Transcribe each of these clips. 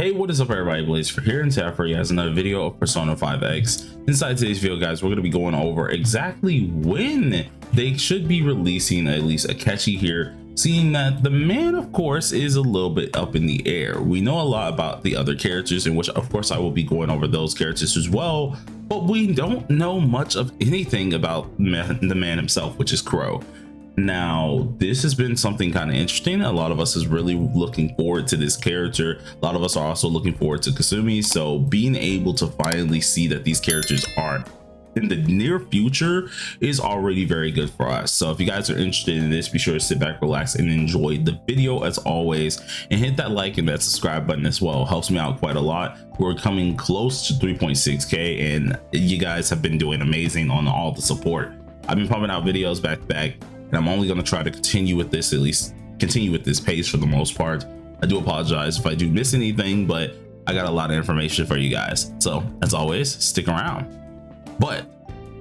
Hey, what is up everybody, Blaze for here, and today for you guys another video of Persona 5X. Inside today's video, guys, we're going to be going over exactly when they should be releasing at least Akechi here, seeing that the man, of course, is a little bit up in the air. We know a lot about the other characters, in which of course I will be going over those characters as well, but we don't know much of anything about the man himself, which is Crow. Now, this has been something kind of interesting. A lot of us is really looking forward to this character. A lot of us are also looking forward to Kasumi. So being able to finally see that these characters are in the near future is already very good for us. So if you guys are interested in this, be sure to sit back, relax, and enjoy the video as always, and hit that like and that subscribe button as well. It helps me out quite a lot. We're coming close to 3.6k, and you guys have been doing amazing on all the support. I've been pumping out videos back to back, and I'm only going to try to continue with this, at least continue with this pace for the most part. I do apologize if I do miss anything, but I got a lot of information for you guys. So as always, stick around. But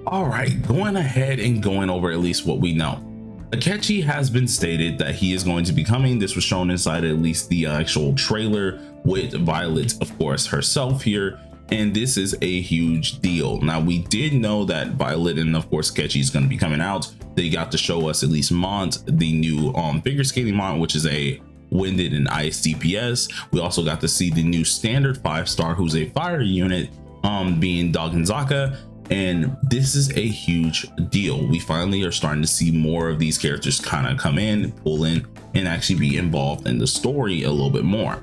all right, going ahead and going over at least what we know. Akechi has been stated that he is going to be coming. This was shown inside at least the actual trailer with Violet, of course, herself here. And this is a huge deal. Now, we did know that Violet and of course Akechi is going to be coming out. They got to show us at least Mont, the new figure skating Mont, which is a winded and ice DPS. We also got to see the new standard 5-star, who's a fire unit, being Dogenzaka. And this is a huge deal. We finally are starting to see more of these characters kind of come in, pull in, and actually be involved in the story a little bit more.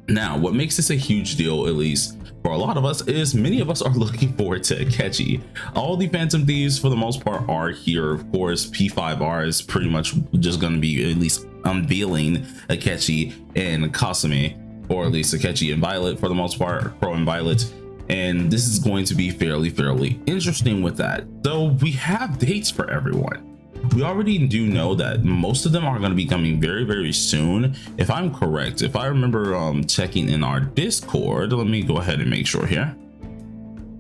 Now, what makes this a huge deal, at least for a lot of us, is many of us are looking forward to Akechi. All the Phantom Thieves for the most part are here. Of course, P5R is pretty much just going to be at least unveiling Akechi and Kasumi, or at least Akechi and Violet for the most part, Crow and Violet. And this is going to be fairly interesting with that. Though we have dates for everyone. We already do know that most of them are going to be coming very soon, if I'm correct. If I remember checking in our Discord, let me go ahead and make sure here.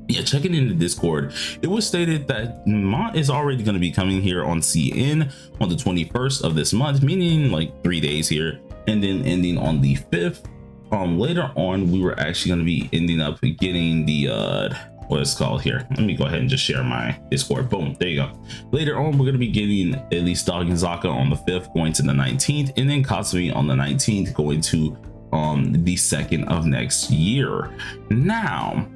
Yeah, checking in the Discord, it was stated that Mont is already going to be coming here on CN on the 21st of this month, meaning like 3 days here, and then ending on the 5th. Later on, we were actually going to be ending up getting the what it's called here. Let me go ahead and just share my Discord. Boom, there you go. Later on, we're going to be getting at least Dogenzaka on the 5th, going to the 19th, and then Kasumi on the 19th, going to the 2nd of next year. Now,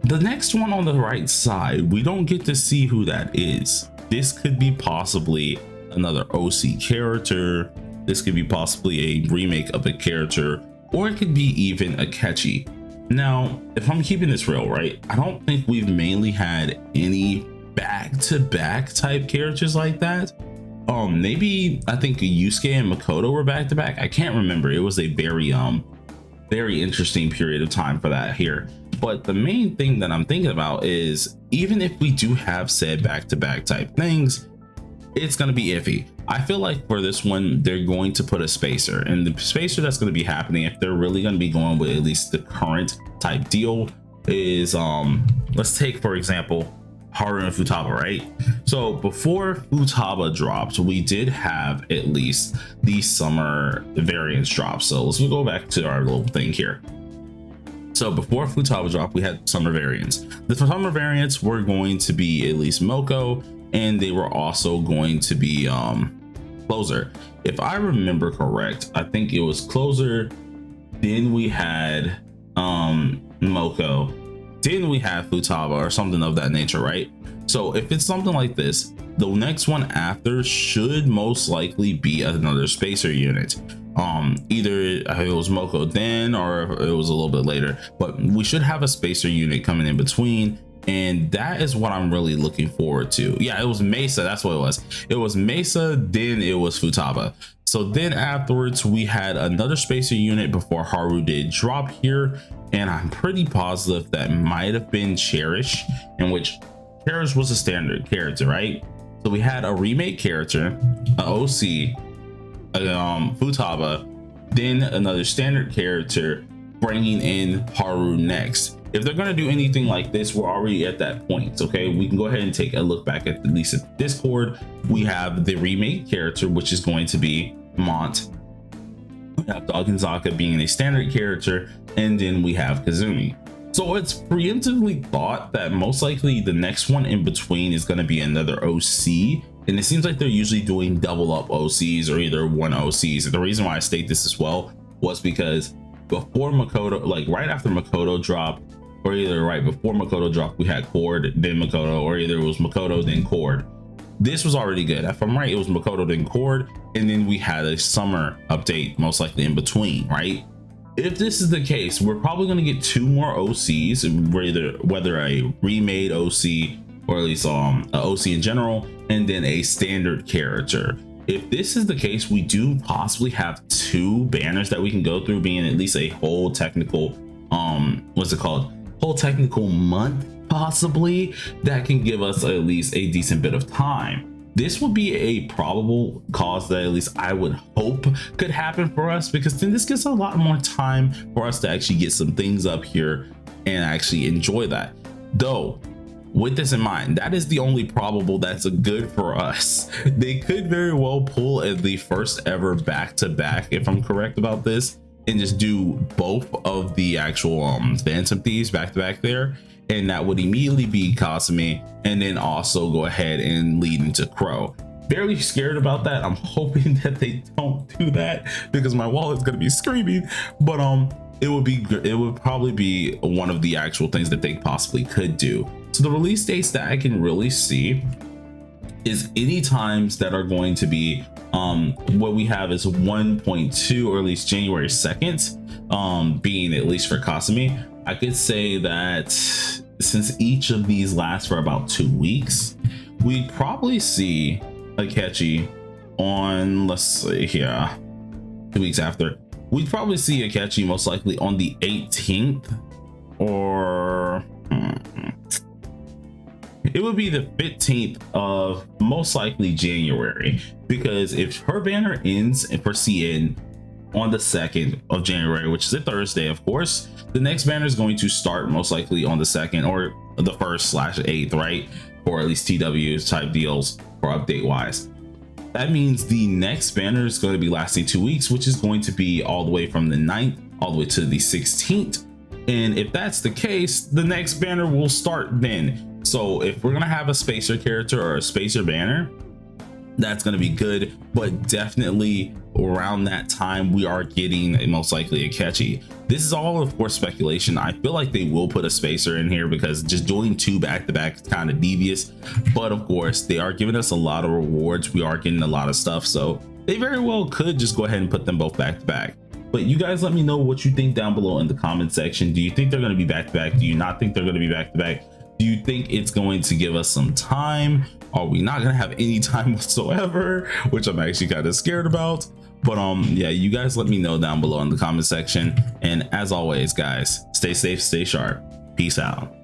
the next one on the right side, we don't get to see who that is. This could be possibly another OC character. This could be possibly a remake of a character, or it could be even Akechi. Now, if I'm keeping this real, right, I don't think we've mainly had any back-to-back type characters like that. Maybe I think Yusuke and Makoto were back-to-back. I can't remember. It was a very interesting period of time for that here. But the main thing that I'm thinking about is, even if we do have said back-to-back type things, it's going to be iffy. I feel like for this one, they're going to put a spacer, and the spacer that's going to be happening, if they're really going to be going with at least the current type deal, is let's take for example Haru and Futaba, right? So before Futaba dropped, we did have at least the summer variants drop. So let's go back to our little thing here. So before Futaba dropped, we had summer variants. The summer variants were going to be at least Moko, and they were also going to be Closer. If I remember correct, I think it was Closer, then we had Moko, then we had Futaba, or something of that nature, right? So if it's something like this, the next one after should most likely be another spacer unit. Either it was Moko then, or it was a little bit later, but we should have a spacer unit coming in between. And that is what I'm really looking forward to. Yeah, it was Mesa. That's what it was. It was Mesa, then it was Futaba. So then afterwards, we had another spacer unit before Haru did drop here. And I'm pretty positive that might have been Cherish, in which Cherish was a standard character, right? So we had a remake character, an OC, Futaba, then another standard character, bringing in Haru next. If they're going to do anything like this, we're already at that point. Okay, we can go ahead and take a look back at least at Discord. We have the remake character, which is going to be Mont. We have Dogenzaka being a standard character, and then we have Kazumi. So it's preemptively thought that most likely the next one in between is going to be another OC, and it seems like they're usually doing double up OCs or either one OCs. And the reason why I state this as well was because before Makoto, like right after Makoto dropped, or either right before Makoto dropped, we had Cord, then Makoto, or either it was Makoto, then Cord. This was already good. If I'm right, it was Makoto, then Cord, and then we had a summer update, most likely in between, right? If this is the case, we're probably going to get 2 more OCs, whether a remade OC or at least a OC in general, and then a standard character. If this is the case, we do possibly have 2 banners that we can go through, being at least a whole technical what's it called, whole technical month possibly, that can give us at least a decent bit of time. This would be a probable cause that at least I would hope could happen for us, because then this gives a lot more time for us to actually get some things up here and actually enjoy that. Though with this in mind, that is the only probable that's a good for us. They could very well pull at the first ever back-to-back, if I'm correct about this, and just do both of the actual Phantom Thieves back-to-back there, and that would immediately be Kasumi, and then also go ahead and lead into Crow. Barely scared about that. I'm hoping that they don't do that, because my wallet's gonna be screaming. But it would probably be one of the actual things that they possibly could do. So the release dates that I can really see is any times that are going to be what we have is 1.2, or at least January 2nd, being at least for Kasumi. I could say that since each of these lasts for about 2 weeks, we'd probably see Akechi on, let's see here, 2 weeks after, we'd probably see Akechi most likely on the 18th, or it would be the 15th of most likely January, because if her banner ends for CN on the 2nd of January, which is a Thursday, of course, the next banner is going to start most likely on the 2nd or the 1st/8th, right? Or at least TWs type deals for update wise. That means the next banner is going to be lasting 2 weeks, which is going to be all the way from the 9th all the way to the 16th. And if that's the case, the next banner will start then. So if we're going to have a spacer character or a spacer banner, that's going to be good, but definitely around that time we are getting most likely Akechi. This is all of course speculation. I feel like they will put a spacer in here, because just doing 2 back-to-back is kind of devious, but of course they are giving us a lot of rewards. We are getting a lot of stuff, so they very well could just go ahead and put them both back-to-back. But you guys let me know what you think down below in the comment section. Do you think they're going to be back-to-back? Do you not think they're going to be back-to-back? Do you think it's going to give us some time? Are we not going to have any time whatsoever, which I'm actually kind of scared about? But yeah, you guys let me know down below in the comment section. And as always, guys, stay safe, stay sharp. Peace out.